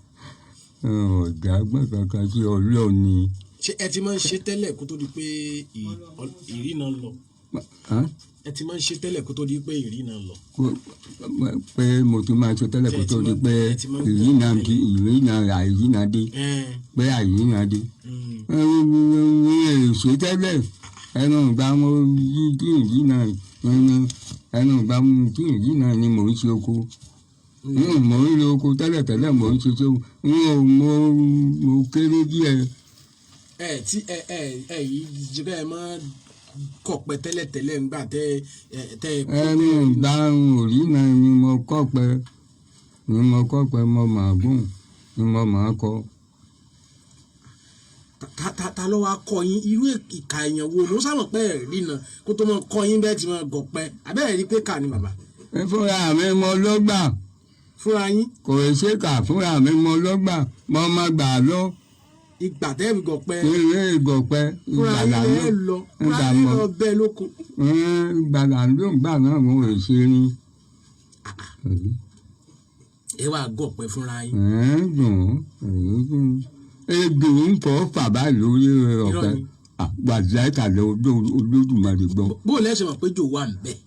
Ọ̀gá gbọ́n kankan sí Ọlọ́run ni. Ṣé ẹ ti máa ń ṣe tẹ́lẹ̀ kó tó di pé ìrìnà lọ? ẹ ti máa ń ṣe tẹ́lẹ̀ kó tó di pé ìrìnà lọ. pé mo ti máa ṣe tẹ́lẹ̀ kó tó di pé ìrìnà dé pé àìrìnà dé. èso tẹ́lẹ̀ ẹnu ìgbà mo yí tí ìrìnà ẹnu ìgbà tí ìrìnà ni mò ń ṣe oko. Mò ń lo oko tẹ́lẹ̀ mò ń ṣe tó mo kéré díẹ̀. yìí bẹ́ẹ̀ máa kọ̀pẹ́ tẹ́lẹ̀ ńgbà tẹ́ ẹnu ìdáhùn òrí náà ni mo kọ̀pẹ́ mo máa gùn ni mo máa kọ. ta ló wá kọ́ yín irú ìka èèyàn wo ló sábà pẹ́ rí náà kó tó mọ kọ́ yín bẹ́ẹ̀ tí mo gọ̀pẹ́ abẹ́rẹ́ rí pé kà ní bàbá. fúnra mi mo lọ́gbà. fúnra yín. kò ṣe kà fúnra mi mo lọ́gbà mo máa gbà lọ. ìgbà tẹ́ fi gọ̀pẹ́. eré ìgọ̀pẹ́ ìgbàlá lọ fúnra yín lọ bẹ́ẹ̀ lóko. ìgbàlá ló ń gbà náà mo ò ṣe ni. ẹ wá gọ̀pẹ́ fúnra yín. dùn egbò ń kọ́ fàbá lórí ọ̀pẹ gbàdúrà ìkàlẹ̀ Olódùmarè gbọ́. bó lẹ́sẹ̀ mọ̀ pé jò wà ń bẹ̀.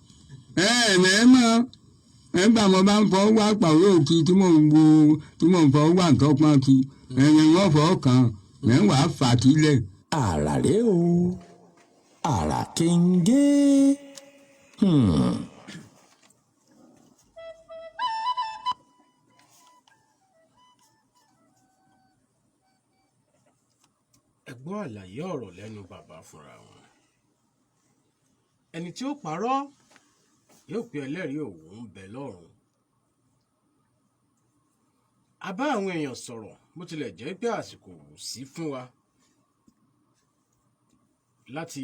Nígbà mo bá ń fọ́ wá pàrọ̀ òkì tí mò ń fọ́ wá nǹkan pọ́n kí ẹ̀yìn wọ́n fọ́ kàn mẹ́wàá fà kílẹ̀. Àrà rèé o àrà kéńgé. ẹ gbọ́ àlàyé ọ̀rọ̀ lẹ́nu bàbá fúnra wọn. ẹni tí ó parọ́ yóò pe ẹlẹ́rìí òun ń bẹ lọ́run. a bá àwọn èèyàn sọ̀rọ̀ bó tilẹ̀ jẹ́ pé àsìkò ò sí fún wa láti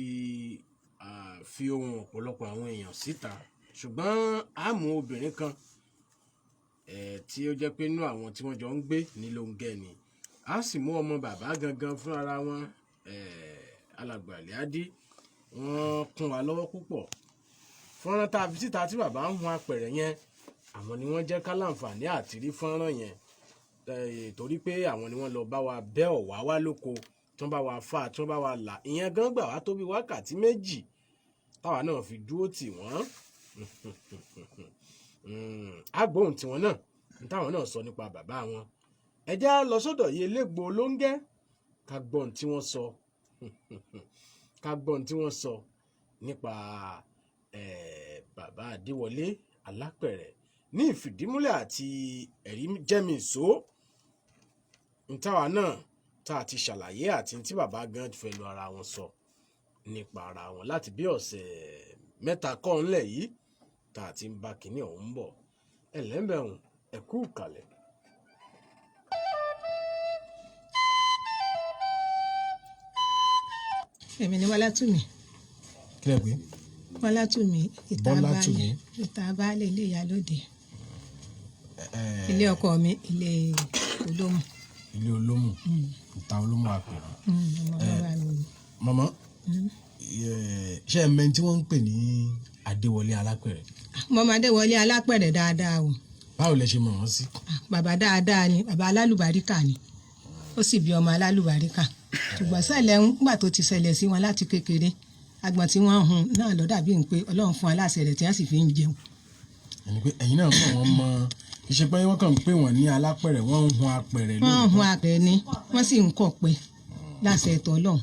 fi ohun ọ̀pọ̀lọpọ̀ àwọn èèyàn síta ṣùgbọ́n a mú obìnrin kan tí ó jẹ́ pé inú àwọn tí wọ́n jọ ń gbé ní Lóńgẹ ni a sì mú ọmọ bàbá gangan fún ara wọn alàgbà Adé wọ́n kún wa lọ́wọ́ púpọ̀ fọ́nrán tá a fi síta tí bàbá ń hun apẹ̀rẹ̀ yẹn àwọn ni wọ́n jẹ́ ká láǹfààní àti rí fọ́nrán yẹn torí pé àwọn ni wọ́n lọ bá wa bẹ́ ọ̀wá wá lóko tí wọ́n bá wa fà tí wọ́n bá wa là ìyẹn gan gbà wá tó bí wákàtí méjì táwa náà fi dúró tì wọ́n agbóhùn tiwọn náà táwọn náà sọ nípa bàbá wọn ẹ já lọ sọ́dọ̀ yìí elégbò Lóńgẹ ká gbọ́ ohun tí wọ́n sọ ká gbọ́ ohun tí wọ́n sọ nípa bàbá Adéwọlé Alápẹ̀rẹ̀ ní ìfìdímúlẹ̀ àti ẹ̀rí jẹ́mìísó ntáwa náà tá a ti ṣàlàyé àti tí bàbá gan fẹ́ lu ara wọn sọ nípa ara wọn láti bí ọ̀sẹ̀ mẹ́ta kọ́ ńlẹ̀ yìí tá a ti ń bá kinní ọ̀hún bọ̀ ẹ̀lẹ́mbẹ̀rún ẹ̀kú kalẹ̀. èmi ni Bọ́látùmí. kílẹ̀ pé. Bọ́látùmí ìta baálé ilé Ìyálóde. ilé ọkọ mi ilé Olómù. ilé Olómù ìta Olómù àpèrè. mama ṣé ẹ mẹ́ni tí wọ́n ń pè ní Adéwọlé Alápẹ̀rẹ̀. mo mọ Adéwọlé Alápẹ̀rẹ̀ dáadáa o. báwo lẹ ṣe mọ̀ wọ́n sí. bàbá dáadáa ni bàbá alálùbáríkà ni ó sì bí ọmọ alálùbáríkà ṣùgbọ́n ṣẹlẹ̀ ńgbà tó ti ṣẹlẹ̀ sí wọn láti kékeré agbọ̀n tí wọ́n hun náà ló dàbí pé Ọlọ́run fún aláṣẹ rẹ̀ tí wọ́n sì fi ń jẹun. ẹ̀yin náà kàn wọ́n mọ iṣẹ́ pé wọ́n kàn ń pè wọ́n ní Alápẹ̀rẹ̀ wọ́n ń hun apẹ̀rẹ̀ lóòótọ́. wọ́n ń hun apẹ̀rẹ̀ ni wọ́n sì ń kọ̀ pé láṣẹ ẹ̀tọ́ Ọlọ́run.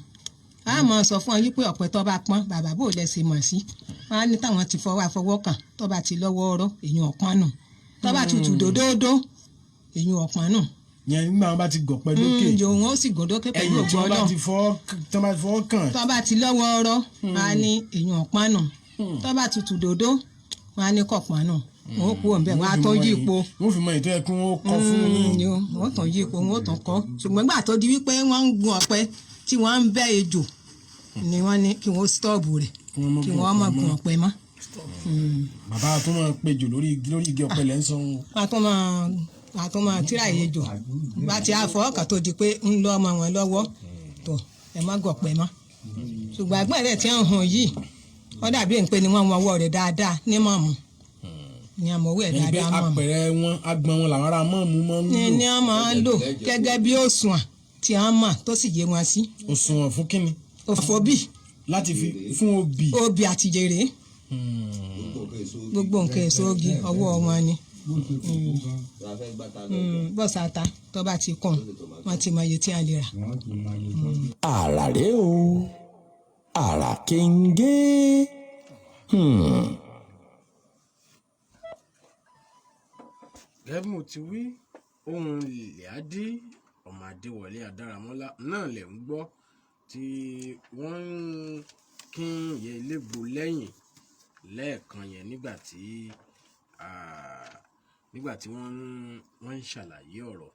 a máa sọ fún ọ yí pé ọ̀pẹ tó bá pọ́n bàbá bò lẹ ṣe mọ̀ sí wọn á ní táwọn ti fọwọ́ kàn tó bá ti lọ́wọ́ ọ̀rọ̀ èyàn ọ̀pọ̀n nù tó bá tutù dòdòdó èyàn ọ̀pọ̀n nù. yẹn nígbà wọn bá ti gọ̀pẹ́ lókè wọn ó sì gòdókè pẹ̀lú ògbó Ọlọ́run tó bá ti fọwọ́ kàn. tó bá ti lọ́wọ́ ọ̀rọ̀ wọn á ní èyàn ọ̀pọ̀n nù tó bá tutù dòdó wọn á ní kọ̀pọ̀n nù wọn ó kú òǹbẹ wọn á tán yí ipò. wọn fi mọ ètò ẹkún wọn kọ fún yín. wọn tàn yí ipò wọn ó tàn kọ ṣùgbọ́n gbà tó di wípé wọ́n ń gun ọ̀pẹ tí wọ́n ń bẹ́ ejò ni wọ́n ní kí wọ́n stọ́ọ̀bù rẹ̀ kí wọ́n má gun ọ̀pẹ mọ́. bàbá tó máa péjò lórí igi ọ̀pẹ lẹ́ ń sọ wọn. a tó máa tíra ìyẹjò bá ti àfọwọ́kàn tó di pé ń lọ ọmọ wọn lọ́wọ́ tó ẹ má gọ̀pẹ mọ́. ṣùgbọ́n àgbọ̀n rẹ̀ tí ń hàn yìí wọ́n dàbí pé ni wọ́n wọ́wọ́ rẹ̀ dáadáa ní mọ̀mù ní àmọ̀wé ẹ̀ dáadáa mọ̀mù. àpẹẹrẹ wọn agbọn wọn làwọn ará mọ̀mù máa ń lò. ní wọ́n máa ń lò gẹ́gẹ́ bí òṣùwọ̀n tí wọ́n mọ̀ tó sì yé wọn sí. òṣùwọ̀n fún kínni. òfòbí láti fi fún obì àti jèrè gbogbo nǹkan èso ogi ọwọ́ wọn ni bọ́sàtà tó bá ti kàn wọ́n ti mọ iye tí a lè rà. Àrà rèé o, àrà kéńgé. Gẹ́gẹ́ bí mo ti wí, ohun ilẹ̀ adé ọmọ Adéwọlé Adáramọ́lá náà lẹ̀ ń gbọ́ tí wọ́n ń kín ìyẹn ilégbò lẹ́yìn lẹ́ẹ̀kan yẹn nígbà tí wọ́n ń ṣàlàyé ọ̀rọ̀.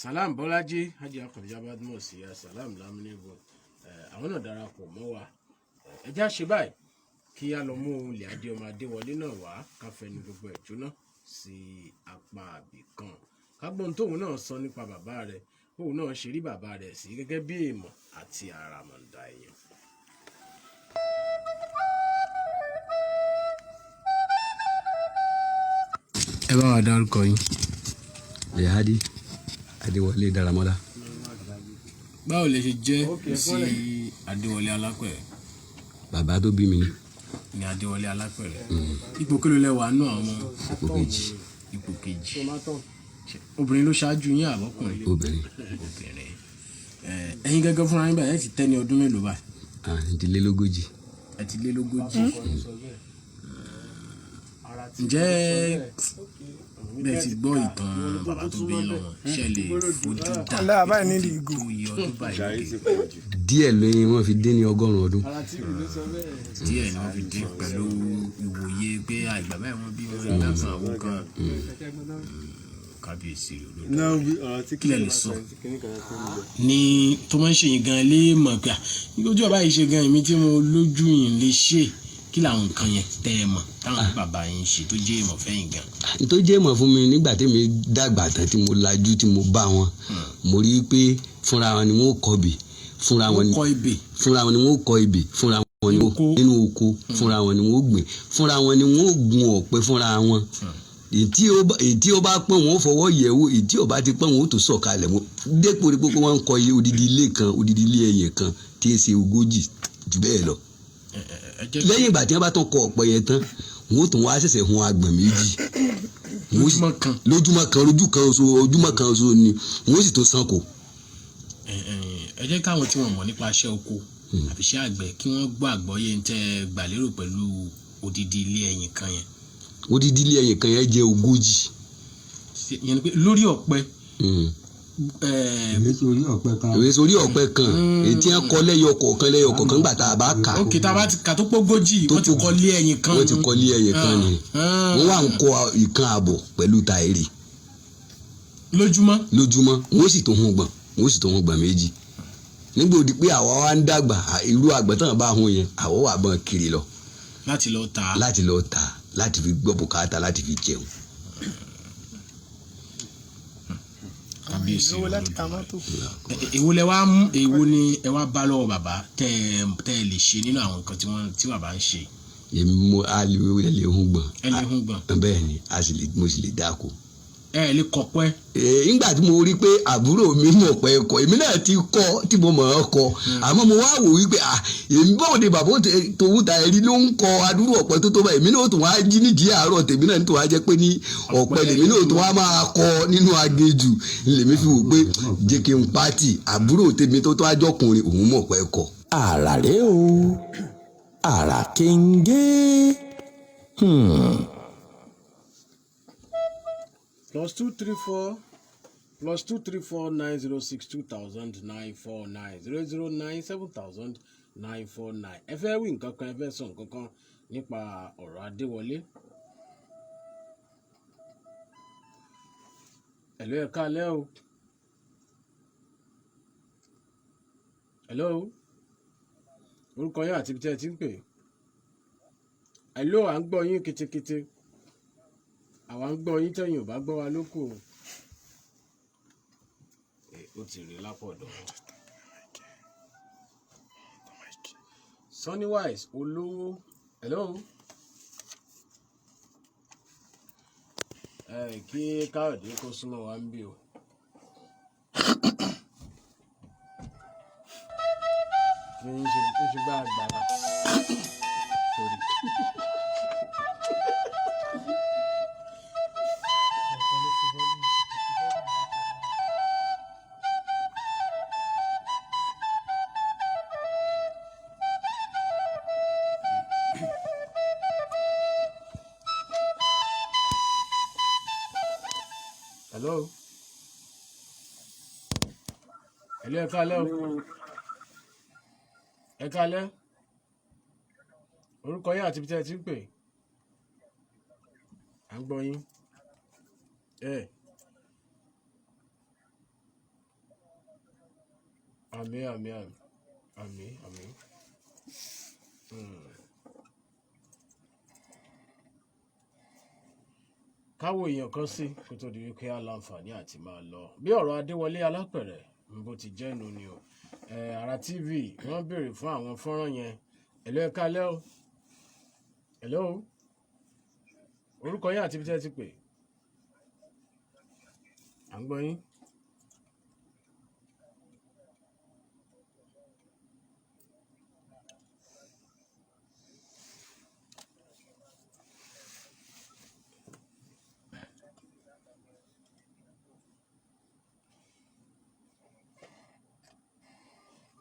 Salam Bọ́lájí Hajji Akànbíyá Badmus ya Salam Lámínébọ̀ àwọn náà darapọ̀ mọ́ wa. Ẹ já ṣe báyìí kí a lọ mú ohun ilẹ̀ adé ọmọ Adéwọlé náà wá ká fẹnu gbogbo ẹ̀ jóná sí apá àbí kan kágbọ́n tóun náà sọ nípa bàbá rẹ̀ òun náà ṣe rí bàbá rẹ̀ sí gẹ́gẹ́ bí èèmọ̀ àti àràmọ̀ǹdà èèyàn. Ẹ bá wa dárúkọ yín. Alhaji Adéwọlé Dáramọ́lá. Báwo lè ṣe jẹ́ sí Adéwọlé Alápẹ̀rẹ̀? Bàbá tó bí mi ni Adéwọlé Alápẹ̀rẹ̀. Ipò kí ló lẹ́wà nú àwọn? Ipò kejì. Ipò kejì. Obìnrin ló ṣáájú yín àbọ̀kùnrin? Obìnrin. Ẹ̀yin gẹ́gẹ́ fúnra yín báyìí ẹ ti tẹ́ ní ọdún mélòó báyìí? Ìdílélógójì. Ẹ ti lé lógójì. Ǹjẹ́ bẹ́ẹ̀ ti gbọ́ ìtàn bàbá tó bí lọ́wọ́ ṣe lè fojú dà tó iye ọdún báyìí? Díẹ̀ ni wọ́n fi dín ní 100 ọdún. Díẹ̀ ni wọ́n fi dín pẹ̀lú ìwòye pé àìgbà báyìí wọ́n bí wọ́n dábàá àwọn kan kábíyèsí olódò. Kí lẹ lè sọ ní tó máa ń ṣe yín gan lè mọ̀ pé lójú ọba yìí ṣe gan èmi tí mo lójú yìí lè ṣe kí làwọn nǹkan yẹn tẹ́ ẹ mọ̀ táwọn bàbá yín ṣe tó jẹ́ ìmọ̀ fẹ́yìn gan. tó jẹ́ ìmọ̀ fún mi nígbà tí mi dàgbà tán tí mo lajú tí mo bá wọn mo rí i pé fúnra wọn ni wọn kọ ibè fúnra wọn ni wọn kọ ibè fúnra wọn ni nínú oko fúnra wọn ni wọn gbìn fúnra wọn ni wọn gun ọ̀pẹ fúnra wọn ètí ó bá pọ́n wọn ó fọwọ́ yẹ̀wò ètí ó bá ti pọ́n wọn ó tó sọ̀kalẹ̀ wọn dépò rí pé wọ́n ń kọ odidi ilé ẹyẹ kan tí ń ṣe 40 jù bẹ́ẹ̀ lọ. Lẹ́yìn ìgbà tí wọ́n bá tán kọ ọ̀pẹ yẹn tán wọ́n ó tún wá ṣẹ̀ṣẹ̀ hun agbọ̀n méjì lójúmọ́ kan oṣù ni wọ́n ó sì tó sanko. Ẹ jẹ́ káwọn tí wọ́n mọ̀ nípa iṣẹ́ oko àbí iṣẹ́ àgbẹ̀ kí wọ́n gbọ́ àgbọ́yé ń tẹ́ gbàlérò pẹ̀lú odidi ilé ẹyìn kan yẹn. Odidi ilé ẹyìn kan yẹn jẹ́ 40. Yẹn ni pé lórí ọ̀pẹ. Ìwé sórí ọ̀pẹ kan èyí tí wọ́n kọ lẹ́yọ kọ̀ọ̀kan gbà tá a bá kà. Ókè tá a bá ti kà tó pógójì wọ́n ti kọ́ lé ẹyìn kan. Wọ́n ti kọ́ lé ẹyìn kan ni wọ́n wà ń kọ ìkan àbọ̀ pẹ̀lú táìrì. Lójúmọ́ wọ́n sì tó hun gbọ̀n méjì. Nígbà òdi pé àwa wa ń dàgbà irú àgbẹ̀ tán bá hun yẹn àwọ̀ wà bọ́n kiri lọ. Láti lọ ta. Láti fi gbọ́ bùkátà láti fi jẹun. Kábíyèsí èwo ni ẹ wá bá lọ́wọ́ bàbá tẹ́ ẹ lè ṣe nínú àwọn nǹkan tí bàbá ń ṣe? Èmi mo lè hun gbọ̀n. Ẹ lè hun gbọ̀n. Bẹ́ẹ̀ ni mo sì lè dáko. Ẹ lè kọ̀pẹ́. Nígbà tí mo rí pé àbúrò mi mọ̀ pé ẹ̀kọ́ èmi náà ti kọ́ tí mo mọ̀ ọ́ kọ́ àmọ́ mo wá wò wípé èmi báwo ni bàbá tòun ta ẹ̀rí ló ń kọ adúrú ọ̀pẹ tó bá èmi náà tó wá jí nídìí àárọ̀ tèmi náà tó wá jẹ́ pé ní ọ̀pẹ lèmi náà tó wá máa kọ nínú agéjù lèmi fi wò pé jẹ́ kí n pátì àbúrò tèmi tó tó ajọ́kùnrin òun mọ̀ pé ẹ̀kọ́. Àrà rèé o, àrà kéńgé. +234 906 2000 949 009 7000 949. Ẹ fẹ́ wí nǹkan kan ẹ fẹ́ sọ nǹkan kan nípa ọ̀rọ̀ Adéwọlé. Hello ẹ káalẹ́ o. Hello orúkọ yín àti ibi tí ẹ ti ń pè. Hello à ń gbọ́ yín ketekete. Àwa ń gbọ́ yín tẹ̀yìn ò bá gbọ́ wa lóko. Ó ti rí lápọ̀dọ̀. Sunnywise olówó. Hello. Kí Káyọ̀dé kó súnmọ́ wa ń bí o. ń ṣe bá àgbàrá sorry. Hello. Hello, ẹ káalẹ́ o. Ẹ káalẹ́. Orúkọ yín àti ibi tí ẹ ti ń pè. À ń gbọ́ yín. Àmín, àmín, àmín. Àmín, àmín. Káwo èèyàn kan sí kó tó di wípé á láǹfààní àti máa lọ. Bí ọ̀rọ̀ Adéwọlé Alápẹ̀rẹ̀ bó ti jẹ́ inú ni o. Àrà TV wọ́n béèrè fún àwọn fọ́nrán yẹn. Hello, ẹ káalẹ́ o. Hello. Orúkọ yín àti ibi tí ẹ ti pè. À ń gbọ́ yín.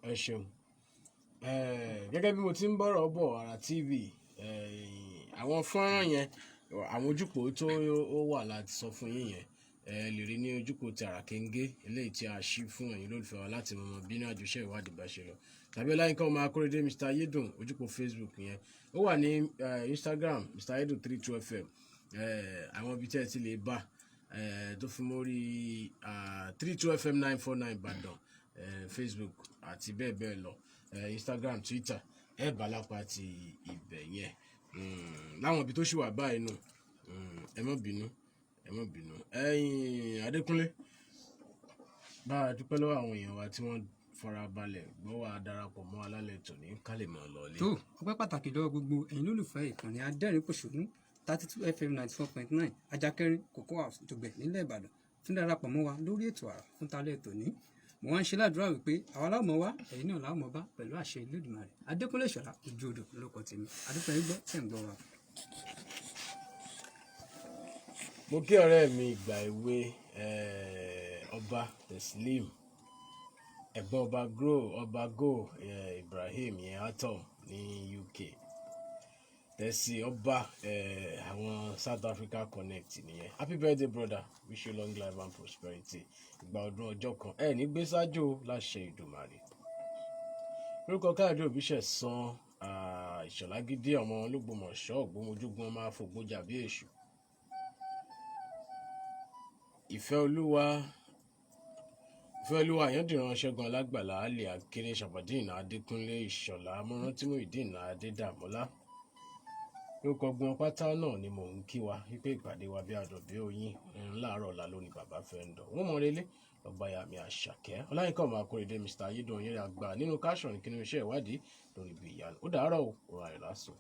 Ẹ ṣeun. Gẹ́gẹ́ bí mo ti ń bọ̀rọ̀ bọ̀ Àrà TV àwọn fọ́nrán yẹn àwọn ojúpò tó ó wà láti sọ fún yín yẹn lè rí ní ojúpò ti Àrà Kéńgé eléyìí tí a ṣí fún ẹ̀yin lólùfẹ́ wa láti mọ̀ bí ní àjọṣe ìwádìí bá ṣe lọ tàbí Ọláyínká ọmọ Akóredé Mr. Ayédùn ojúpò Facebook yẹn ó wà ní Instagram Mr. Ayédùn 32FM àwọn ibi tí ẹ ti lè bá tó fi mórí 32FM 949 Ìbàdàn Facebook àti bẹ́ẹ̀ bẹ́ẹ̀ lọ Instagram Twitter bá lápá ti ibẹ̀ yẹn láwọn ibi tó ṣì wà báyìí nù ẹ má bínú Adékúnlé bá a dúpẹ́ lọ́wọ́ àwọn èèyàn wa tí wọ́n fara balẹ̀ gbọ́ wa darapọ̀ mọ́ alálẹ̀ tòní ká lè máa lọ ilé. tó ọpẹ́ pàtàkì lọ́wọ́ gbogbo ẹ̀yin lólùfẹ́ ìkànnì adẹ́rìn-pòṣónú 32FM 94.9 ajákẹ́rin Cocoa House Dùgbẹ̀ nílẹ̀ Ìbàdàn fún darapọ̀ mọ́ wa lórí ètò àrà fún talẹ̀ tòní. Mo wá ń ṣe ládùúrà wípé àwa láwọn wá ẹ̀yin náà láwọn bá pẹ̀lú àṣẹ Olódùmarè. Adékúnlé Ìṣọ̀lá ojú odò lórúkọ tèmi. Adúpẹ́ yín gbọ́ tẹ̀ ń gbọ́ wa. Mo kí ọ̀rẹ́ mi ìgbà èwe ọba Teslim ẹ̀gbọ́n ọba go Ibrahim yẹn Atom ní UK tẹ̀sí ọba àwọn South Africa Connect nìyẹn. Happy birthday brother, wish you long life and prosperity. Ìgbà ọdún ọjọ́ kan ní gbé sájò láṣẹ Ìdùmarè. Lórúkọ Káyọ̀dé Òbíṣẹ̀san Ìṣọ̀lá Gídé ọmọ Ológbòmọ̀ṣọ́ Ògbómojúgbọ́n máa fògbójà bí èṣù. Ìfẹ́ olúwa Àyàndìran Ṣẹ́gun Alágbàlá Alẹ́ Akéré Ṣàbàdín Adékúnlé Ìṣọ̀lá Mọ́rántìmọ́ Ìdínà Adédàmọ́lá. Lórúkọ gbọ́n pátá náà ni mò ń kí wa wípé ìpàdé wa bí àdọ̀bí oyin láàárọ̀ ọ̀la lónìí bàbá fẹ́ ń dọ̀. Wọ́n mọ̀ relé ọba Yàmí Àṣàkẹ́ Ọláyínká ọmọ Akóredé Mr. Ayédùn yẹn àgbà nínú káṣọ̀rìn kí ni iṣẹ́ ìwádìí lórí ibi ìyanu. Ó dàárọ̀ òun àìlásùn.